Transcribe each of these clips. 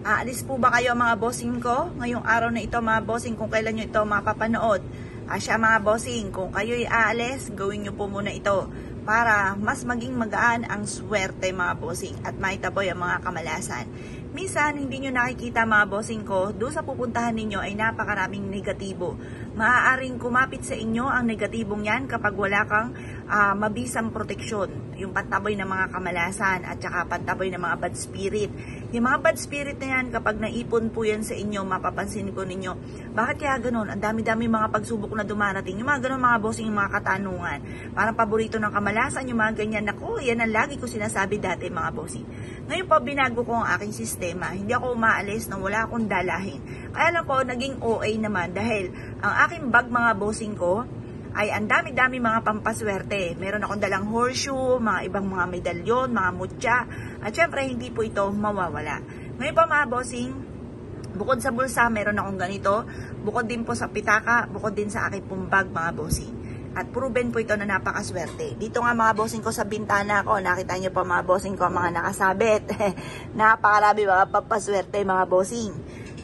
Aalis po ba kayo mga bossing ko? Ngayong araw na ito mga bossing, kung kailan nyo ito mapapanood. Siya mga bossing, kung kayo'y aalis, gawin nyo po muna ito para mas maging magaan ang swerte mga bossing at maitaboy ang mga kamalasan. Minsan, hindi nyo nakikita mga bossing ko, doon sa pupuntahan ninyo ay napakaraming negatibo. Maaaring kumapit sa inyo ang negatibong yan kapag wala kang mabisang proteksyon. Yung pantaboy ng mga kamalasan at saka pantaboy ng mga bad spirit. Yung mga bad spirit na yan, kapag naipon po yan sa inyo, mapapansin po ninyo, bakit kaya ganun? Ang dami-dami mga pagsubok na dumarating. Yung mga ganun mga bossing, yung mga katanungan. Parang paborito ng kamalasan, yung mga ganyan. Naku, yan ang lagi ko sinasabi dati mga bossing. Ngayon po, binago ko ang aking sistema. Hindi ako umaalis na wala akong dalahin. Kaya lang po, naging OA naman dahil ang aking bag mga bossing ko ay ang dami-dami mga pampaswerte. Meron akong dalang horseshoe, mga ibang mga medalyon, mga mutya. At syempre, hindi po ito mawawala. Ngayon po mga bossing, bukod sa bulsa, meron akong ganito. Bukod din po sa pitaka, bukod din sa aking pong bag mga bossing. At proven po ito na napakaswerte. Dito nga mga bossing ko sa bintana ko, nakita nyo po mga bossing ko mga nakasabit. Napakarami mga pampaswerte mga bossing.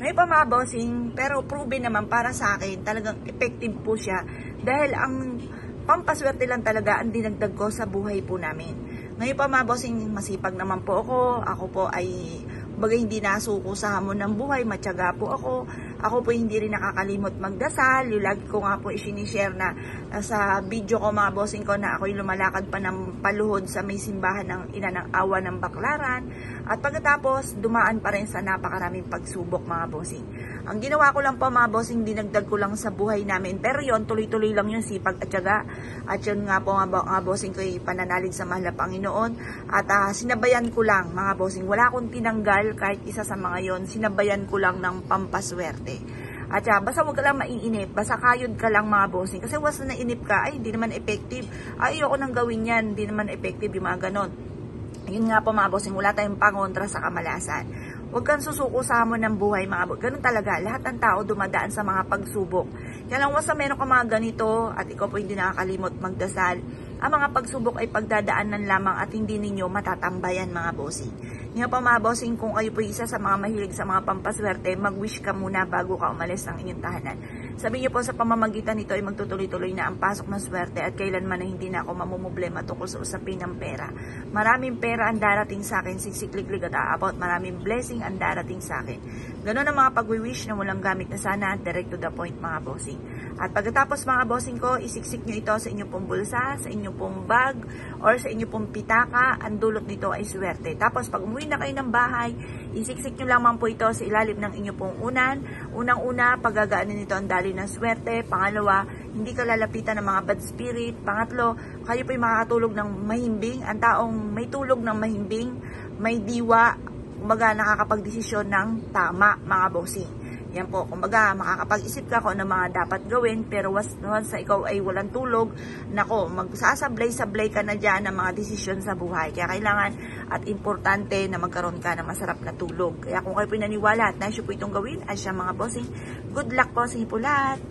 Ngayon pa mga bossing, pero proven naman para sa akin, talagang effective po siya. Dahil ang pampaswerte lang talaga ang dinagdag ko sa buhay po namin. Ngayon pa mga bossing, masipag naman po ako. Ako po ay bagay hindi nasuko sa hamon ng buhay, matyaga po ako. Ako po hindi rin nakakalimot magdasal. Yung lagi ko nga po isinishare na sa video ko mga bossing ko na ako'y lumalakad pa ng paluhod sa may simbahan ng ina ng awa ng Baklaran. At pagkatapos, dumaan pa rin sa napakaraming pagsubok mga bossing. Ang ginawa ko lang po mga bossing, dinagdag ko lang sa buhay namin. Pero yon tuloy-tuloy lang yung sipag at tiyaga. At yun nga po mga bossing ko, pananalig sa mahal na Panginoon. At sinabayan ko lang mga bossing. Wala akong tinanggal kahit isa sa mga yon. Sinabayan ko lang ng pampaswerte. At basta huwag ka lang maiinip, basta kayod ka lang mga bossing. Kasi once na nainip ka, ay hindi naman effective. Ay ayoko nang gawin yan, hindi naman effective yung mga ganon. Yun nga po mga bossing, wala tayong pangontra sa kamalasan. Huwag kang susuko sa hamon ng buhay mga bossing. Ganun talaga, lahat ng tao dumadaan sa mga pagsubok. Kaya lang once na meron ka mga ganito at ikaw po hindi nakakalimot magdasal, ang mga pagsubok ay pagdadaanan lamang at hindi ninyo matatambayan mga bossing. Nga pa mga bossing, kung kayo po isa sa mga mahilig sa mga pampaswerte, mag-wish ka muna bago ka umalis ng inyong tahanan. Sabi niyo po sa pamamagitan nito ay magtutuloy-tuloy na ang pasok ng swerte at kailanman na hindi na ako mamumblema tungkol sa usapin ng pera. Maraming pera ang darating sa akin, siksikliglig at aabot. Maraming blessing ang darating sa akin. Ganon ang mga pag-wish na walang gamit na sana, direct to the point mga bossing. At pagkatapos mga bossing ko, isiksik nyo ito sa inyong pong bulsa, sa inyong pong bag, or sa inyong pong pitaka. Ang dulot nito ay swerte. Tapos pag umuwi na kayo ng bahay, isiksik nyo lamang po ito sa ilalim ng inyong pong unan. Unang-una, paggagaanin nito ang dali ng swerte. Pangalawa, hindi ka lalapitan ng mga bad spirit. Pangatlo, kayo po'y makakatulog ng mahimbing. Ang taong may tulog ng mahimbing, may diwa, kumbaga nakakapagdesisyon ng tama mga bossing. Yan po, kumbaga makakapag-isip ka kung ano mga dapat gawin, pero once sa ikaw ay walang tulog, nako, magsasablay-sablay ka na dyan ng mga desisyon sa buhay. Kaya kailangan at importante na magkaroon ka ng masarap na tulog. Kaya kung kayo pinaniwala at naisyo po itong gawin, ay siya mga bossing, good luck po sa inyo po lahat.